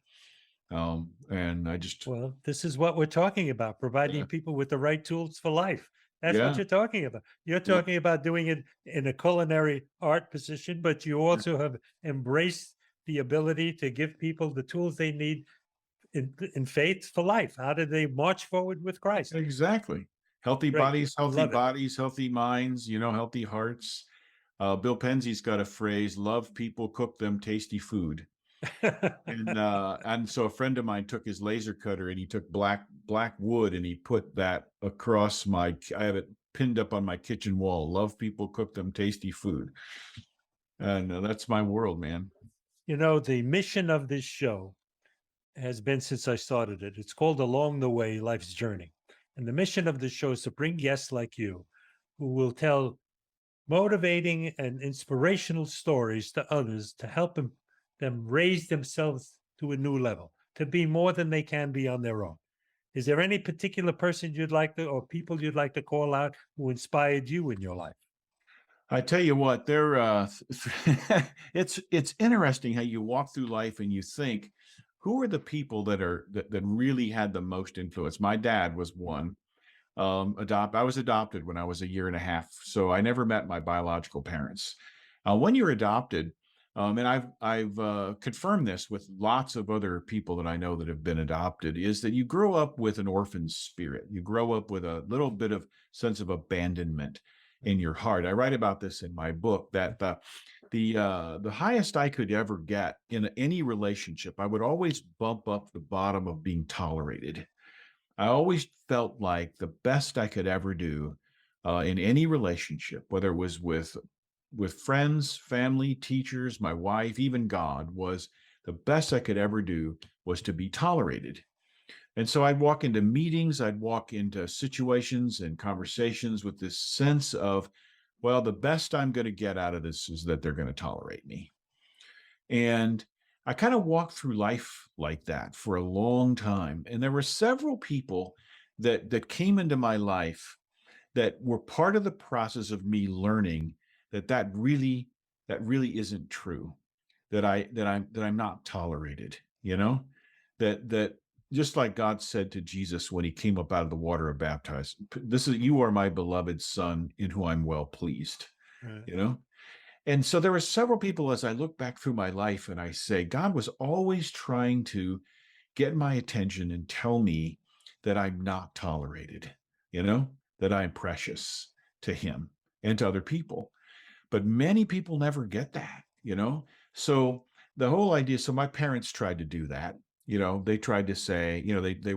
And I just, Well, this is what we're talking about, yeah, providing people with the right tools for life. That's what yeah, you're talking about. You're yeah, talking about doing it in a culinary art position, but you yeah, also have embraced the ability to give people the tools they need in faith for life. How do they march forward with Christ? exactly. Great. I love it. Bodies, healthy minds, healthy hearts. Bill Penzie's got a phrase: "Love people, cook them tasty food." And so a friend of mine took his laser cutter and he took black wood and he put that across I have it pinned up on my kitchen wall. Love people, cook them tasty food. And that's my world, man. The mission of this show has been since I started it. It's called Along the Way Life's Journey. And the mission of the show is to bring guests like you who will tell motivating and inspirational stories to others to help them raise themselves to a new level, to be more than they can be on their own. Is there any particular person you'd like to, or people you'd like to call out who inspired you in your life? I tell you what, it's interesting how you walk through life and you think, who are the people that really had the most influence? My dad was one. I was adopted when I was a year and a half, so I never met my biological parents. When you're adopted, and I've confirmed this with lots of other people that I know that have been adopted, is that you grow up with an orphan spirit. You grow up with a little bit of sense of abandonment in your heart. I write about this in my book that the highest I could ever get in any relationship, I would always bump up the bottom of being tolerated. I always felt like the best I could ever do in any relationship, whether it was with friends, family, teachers, my wife, even God, was the best I could ever do was to be tolerated. And so I'd walk into meetings, I'd walk into situations and conversations with this sense of, well, the best I'm going to get out of this is that they're going to tolerate me. And I kind of walked through life like that for a long time. And there were several people that came into my life that were part of the process of me learning that really isn't true. That I'm not tolerated, that just like God said to Jesus when he came up out of the water of baptize, you are my beloved son in whom I'm well pleased, Right. you know? And so there were several people as I look back through my life and I say, God was always trying to get my attention and tell me that I'm not tolerated, that I'm precious to him and to other people. But many people never get that. So the whole idea, so my parents tried to do that. They tried to say, they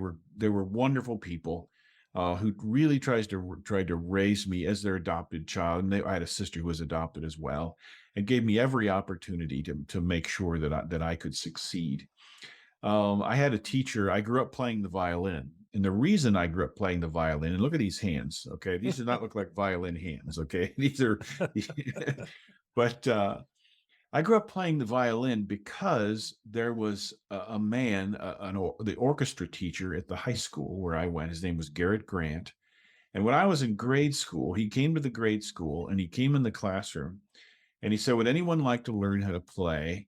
were wonderful people who really tried to raise me as their adopted child. And I had a sister who was adopted as well, and gave me every opportunity to make sure that I could succeed. I had a teacher. I grew up playing the violin. And the reason I grew up playing the violin, and look at these hands, okay? These do not look like violin hands, okay? These are, but I grew up playing the violin because there was a man, the orchestra teacher at the high school where I went. His name was Garrett Grant. And when I was in grade school, he came to the grade school and he came in the classroom and he said, would anyone like to learn how to play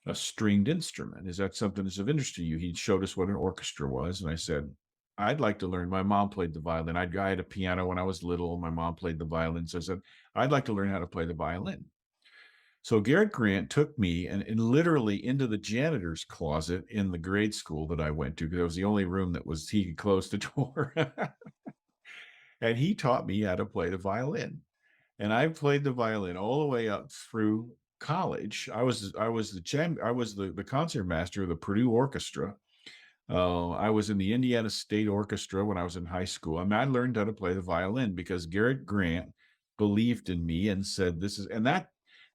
a stringed instrument? Is that something that's of interest to you? He showed us what an orchestra was. And I said, I'd like to learn. My mom played the violin. I had a piano when I was little. My mom played the violin. So I said, I'd like to learn how to play the violin. So Garrett Grant took me and literally into the janitor's closet in the grade school that I went to, because it was the only room he could close the door. And he taught me how to play the violin. And I played the violin all the way up through college. I was the concertmaster of the Purdue Orchestra. I was in the Indiana State Orchestra when I was in high school. I mean, I learned how to play the violin because Garrett Grant believed in me and said, and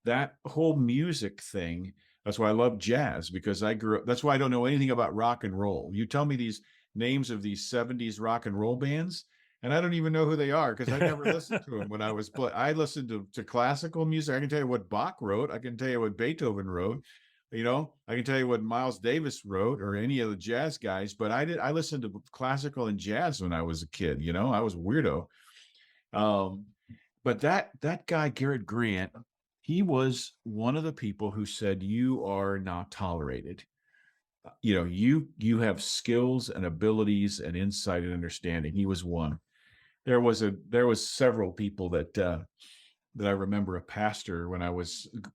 that whole music thing. That's why I love jazz, because I grew up. That's why I don't know anything about rock and roll. You tell me these names of these 70s rock and roll bands, and I don't even know who they are because I never listened to them when I was I listened to classical music. I can tell you what Bach wrote. I can tell you what Beethoven wrote. I can tell you what Miles Davis wrote or any of the jazz guys, but I listened to classical and jazz when I was a kid. I was a weirdo. Um, but that guy, Garrett Grant, he was one of the people who said, you are not tolerated. You have skills and abilities and insight and understanding. He was one. There was several people that I remember. A pastor,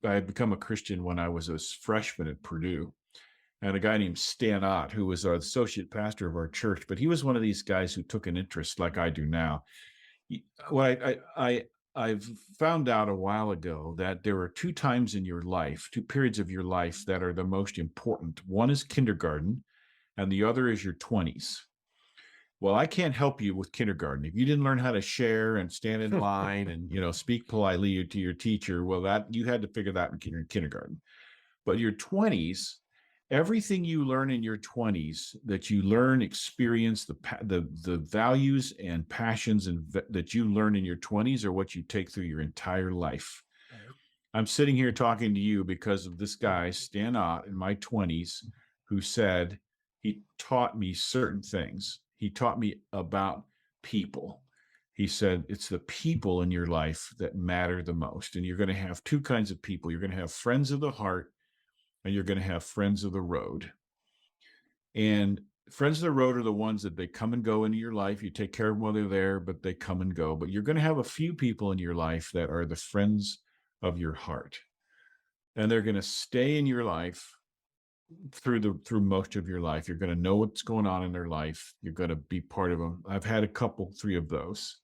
I had become a Christian when I was a freshman at Purdue, and a guy named Stan Ott, who was our associate pastor of our church, but he was one of these guys who took an interest like I do now. Well, I've found out a while ago that there are two times in your life, two periods of your life that are the most important. One is kindergarten, and the other is your 20s. Well, I can't help you with kindergarten. If you didn't learn how to share and stand in line and speak politely to your teacher, well, that you had to figure that in kindergarten. But your 20s, everything you learn in your 20s that you learn, experience, the values and passions that you learn in your 20s are what you take through your entire life. Right. I'm sitting here talking to you because of this guy, Stan Ott, in my 20s, who said he taught me certain things. He taught me about people. He said, it's the people in your life that matter the most. And you're going to have two kinds of people. You're going to have friends of the heart, and you're going to have friends of the road. And friends of the road are the ones that they come and go into your life. You take care of them while they're there, but they come and go. But you're going to have a few people in your life that are the friends of your heart. And they're going to stay in your life through most of your life. You're going to know what's going on in their life. You're going to be part of them. I've had three of those.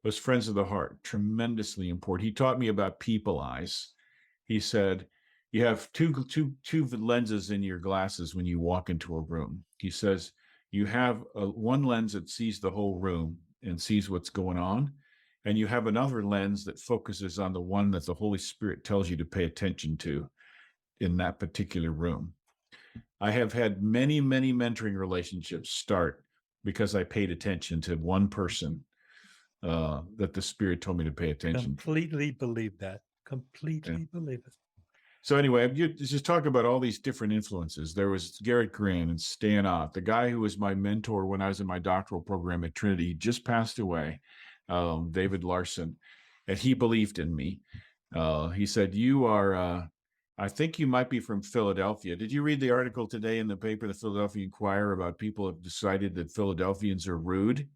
Those friends of the heart, tremendously important. He taught me about people eyes. He said, you have two lenses in your glasses when you walk into a room. He says, you have one lens that sees the whole room and sees what's going on. And you have another lens that focuses on the one that the Holy Spirit tells you to pay attention to in that particular room. I have had many, many mentoring relationships start because I paid attention to one person that the Spirit told me to pay attention to. Completely believe that. Completely believe it. So anyway, you just talk about all these different influences. There was Garrett Grant and Stan Ott, the guy who was my mentor when I was in my doctoral program at Trinity. He just passed away, David Larson, and he believed in me. He said, you are... I think you might be from Philadelphia. Did you read the article today in the paper, the Philadelphia Inquirer, about people have decided that Philadelphians are rude?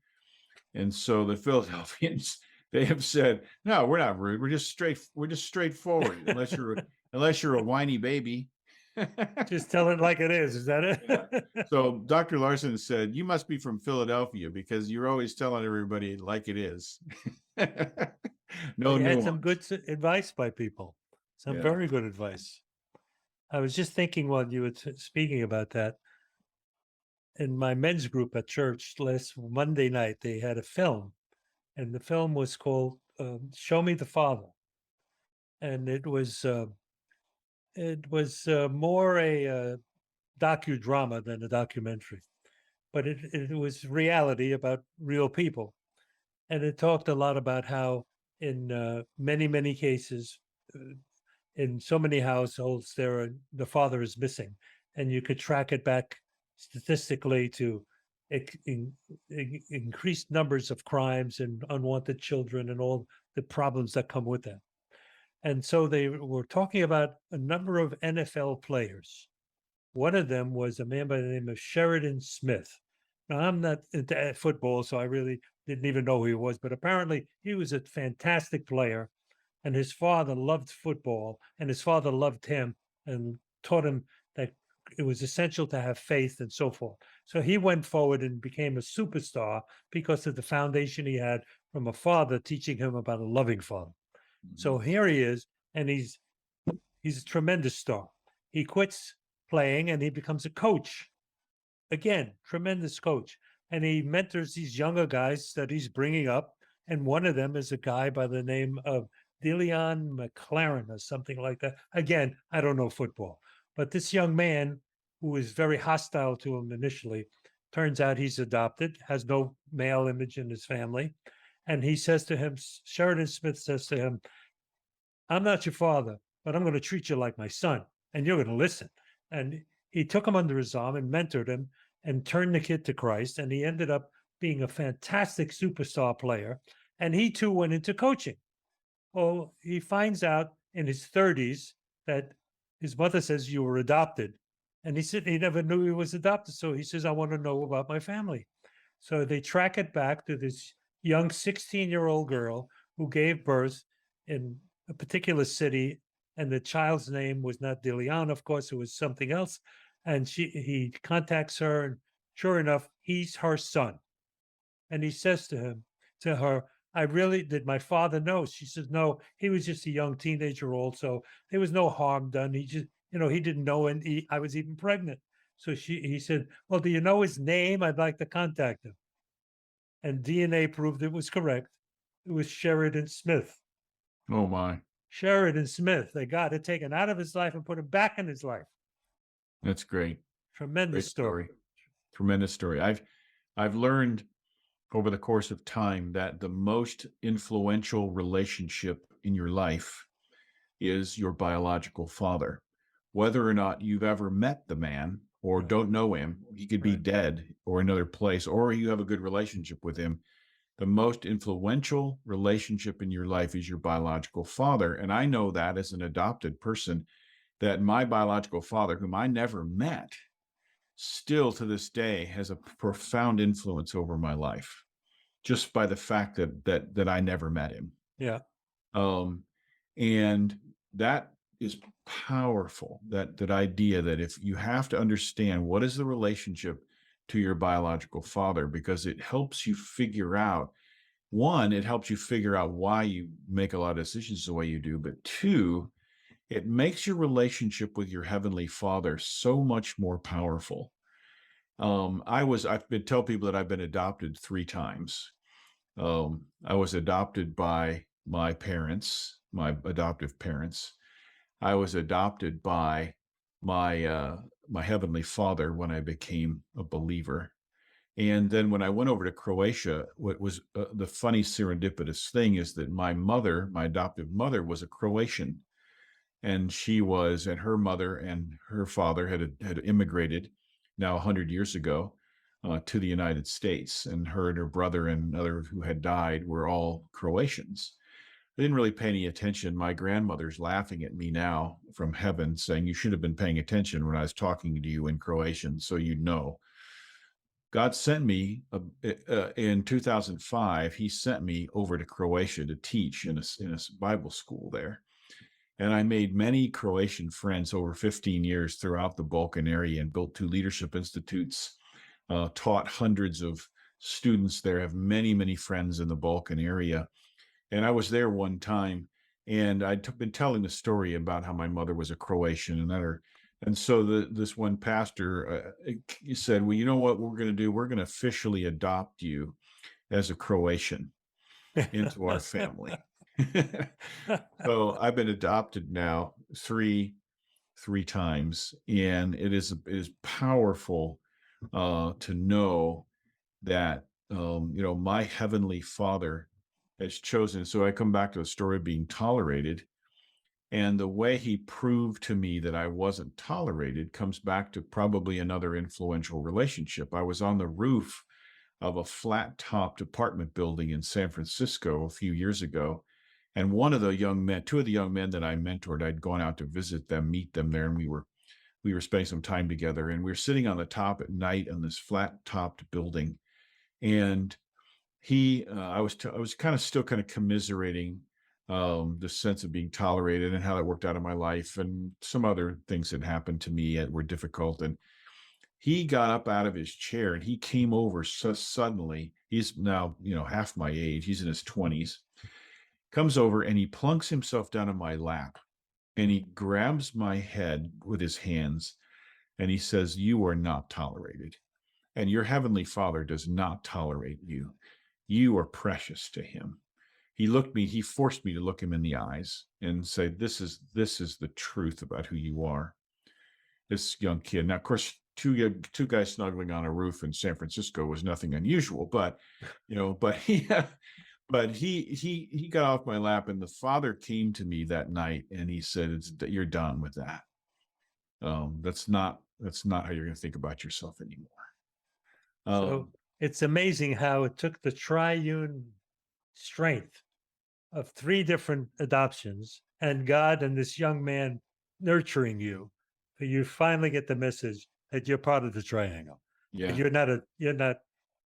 And so the Philadelphians, they have said, no, we're not rude. We're just straightforward. unless you're a whiny baby. Just tell it like it is. Is that it? Yeah. So Dr. Larson said, you must be from Philadelphia because you're always telling everybody like it is. No, he had some good advice by people. Some very good advice. I was just thinking while you were speaking about that, in my men's group at church last Monday night, they had a film, and the film was called Show Me the Father. And it was more a docudrama than a documentary, but it was reality about real people. And it talked a lot about how in many, many cases, in so many households, the father is missing, and you could track it back statistically to increased numbers of crimes and unwanted children and all the problems that come with that. And so they were talking about a number of NFL players. One of them was a man by the name of Sheridan Smith. Now, I'm not into football, so I really didn't even know who he was, but apparently he was a fantastic player. And his father loved football, and his father loved him and taught him that it was essential to have faith and so forth. So he went forward and became a superstar because of the foundation he had from a father teaching him about a loving father. Mm-hmm. So here he is, and he's a tremendous star. He quits playing and he becomes a coach. Again, tremendous coach. And he mentors these younger guys that he's bringing up. And one of them is a guy by the name of Deion McLaren or something like that. Again, I don't know football, but this young man who was very hostile to him initially, turns out he's adopted, has no male image in his family. And he says to him, Sheridan Smith says to him, I'm not your father, but I'm going to treat you like my son. and you're going to listen. And he took him under his arm and mentored him and turned the kid to Christ. And he ended up being a fantastic superstar player. And he too went into coaching. Well, he finds out in his 30s that his mother says you were adopted. And he said he never knew he was adopted. So he says, I want to know about my family. So they track it back to this young 16-year-old girl who gave birth in a particular city. And the child's name was not Dilian, of course, it was something else. And he contacts her, and sure enough, he's her son. And he says to her, I really, did my father know? She says, no, he was just a young teenager also. There was no harm done. He just, he didn't know, and I was even pregnant. So he said, well, do you know his name? I'd like to contact him. And DNA proved it was correct. It was Sheridan Smith. Oh my. Sheridan Smith. They got it taken out of his life and put it back in his life. That's great. Tremendous Great story. Tremendous story. I've learned over the course of time that the most influential relationship in your life is your biological father. Whether or not you've ever met the man or don't know him, he could be dead or another place, or you have a good relationship with him. The most influential relationship in your life is your biological father. And I know that as an adopted person, that my biological father, whom I never met, still to this day has a profound influence over my life, just by the fact that I never met him. Yeah. And that is powerful, that idea that if you have to understand what is the relationship to your biological father, because it helps you figure out, one, it helps you figure out why you make a lot of decisions the way you do, but two, it makes your relationship with your heavenly father so much more powerful. I've been tell people that I've been adopted 3 times. I was adopted by my parents, my adoptive parents. I was adopted by my heavenly father when I became a believer. And then when I went over to Croatia, what was the funny serendipitous thing is that my adoptive mother, was a Croatian. And her mother and her father had immigrated now 100 years ago to the United States. And her brother and others who had died were all Croatians. I didn't really pay any attention. My grandmother's laughing at me now from heaven, saying, you should have been paying attention when I was talking to you in Croatian, so you'd know. God sent me in 2005. He sent me over to Croatia to teach in a Bible school there. And I made many Croatian friends over 15 years throughout the Balkan area, and built 2 leadership institutes, taught hundreds of students there, have many, many friends in the Balkan area. And I was there one time, and I'd been telling the story about how my mother was a Croatian, and so this one pastor said, well, you know what we're going to do? We're going to officially adopt you as a Croatian into our family. So I've been adopted now three times, and it is powerful to know that my heavenly father has chosen. So I come back to the story of being tolerated, and the way he proved to me that I wasn't tolerated comes back to probably another influential relationship. I was on the roof of a flat-topped apartment building in San Francisco a few years ago. And two of the young men that I mentored, I'd gone out to visit them, meet them there, and we were spending some time together. And we were sitting on the top at night on this flat-topped building, and I was kind of commiserating the sense of being tolerated and how that worked out in my life, and some other things that happened to me that were difficult. And he got up out of his chair and he came over so suddenly. He's now half my age. He's in his 20s. Comes over and he plunks himself down in my lap, and he grabs my head with his hands, and he says, you are not tolerated, and your heavenly father does not tolerate you. You are precious to him. He forced me to look him in the eyes and say, this is the truth about who you are. This young kid. Now, of course, two guys snuggling on a roof in San Francisco was nothing unusual, but he got off my lap, and the father came to me that night and he said, you're done with that. That's not how you're going to think about yourself anymore. So it's amazing how it took the triune strength of 3 different adoptions and God and this young man nurturing you, for you finally get the message that you're part of the triangle. Yeah. And you're not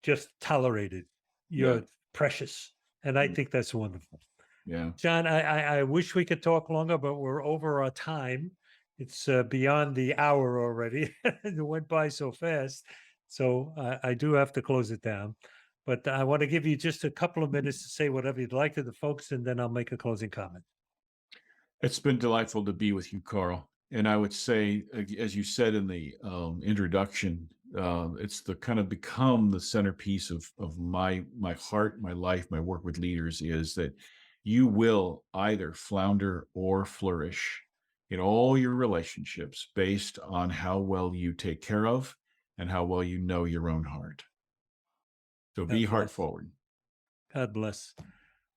just tolerated. You're precious. And I think that's wonderful. Yeah. John, I wish we could talk longer, but we're over our time. It's beyond the hour already. It went by so fast. So I do have to close it down. But I want to give you just a couple of minutes to say whatever you'd like to the folks, and then I'll make a closing comment. It's been delightful to be with you, Carl. And I would say, as you said in the introduction, it's the kind of become the centerpiece of my heart, my life, my work with leaders, is that you will either flounder or flourish in all your relationships based on how well you take care of and how well you know your own heart. So be heart forward. God bless.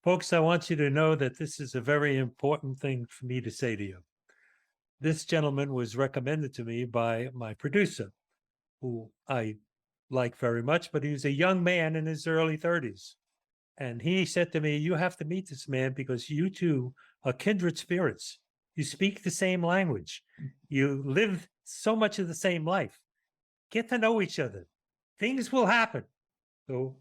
Folks, I want you to know that this is a very important thing for me to say to you. This gentleman was recommended to me by my producer, who I like very much, but he was a young man in his early 30s. And he said to me, you have to meet this man because you two are kindred spirits. You speak the same language. You live so much of the same life. Get to know each other. Things will happen. So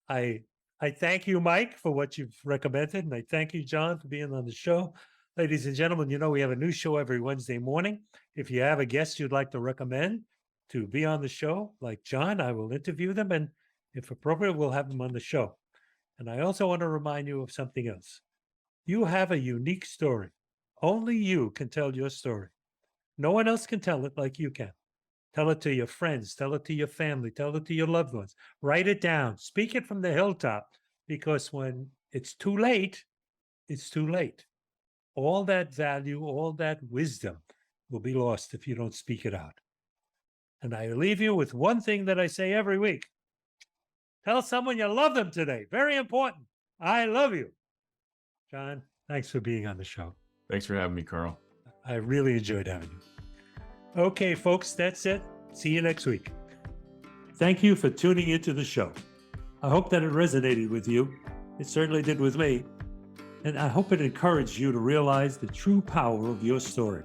I thank you, Mike, for what you've recommended. And I thank you, John, for being on the show. Ladies and gentlemen, you know, we have a new show every Wednesday morning. If you have a guest you'd like to recommend to be on the show, like John, I will interview them. And if appropriate, we'll have them on the show. And I also want to remind you of something else. You have a unique story. Only you can tell your story. No one else can tell it like you can. Tell it to your friends. Tell it to your family. Tell it to your loved ones. Write it down. Speak it from the hilltop, because when it's too late, it's too late. All that value, all that wisdom will be lost if you don't speak it out. And I leave you with one thing that I say every week. Tell someone you love them today. Very important. I love you. John, thanks for being on the show. Thanks for having me, Carl. I really enjoyed having you. Okay, folks, that's it. See you next week. Thank you for tuning into the show. I hope that it resonated with you. It certainly did with me. And I hope it encouraged you to realize the true power of your story.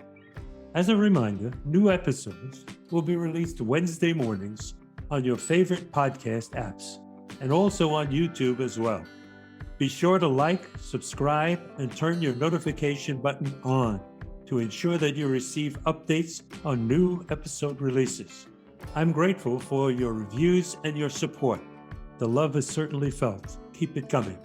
As a reminder, new episodes will be released Wednesday mornings on your favorite podcast apps, and also on YouTube as well. Be sure to like, subscribe, and turn your notification button on to ensure that you receive updates on new episode releases. I'm grateful for your reviews and your support. The love is certainly felt. Keep it coming.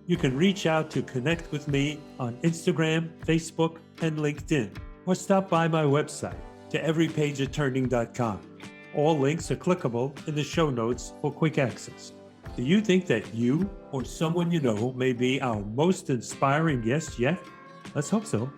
You can reach out to connect with me on Instagram, Facebook, and LinkedIn, or stop by my website, toeverypageofturning.com. All links are clickable in the show notes for quick access. Do you think that you or someone you know may be our most inspiring guest yet? Let's hope so.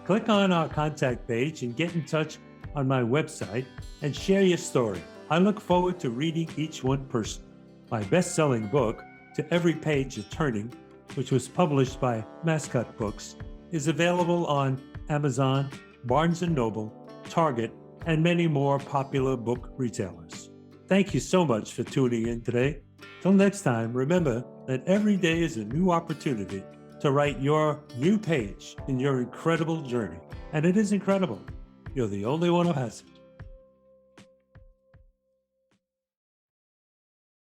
Click on our contact page and get in touch on my website and share your story. I look forward to reading each one personally. My best-selling book, To Every Page of Turning, which was published by Mascot Books, is available on Amazon, Barnes & Noble, Target, and many more popular book retailers. Thank you so much for tuning in today. Till next time, remember that every day is a new opportunity to write your new page in your incredible journey. And it is incredible. You're the only one who has it.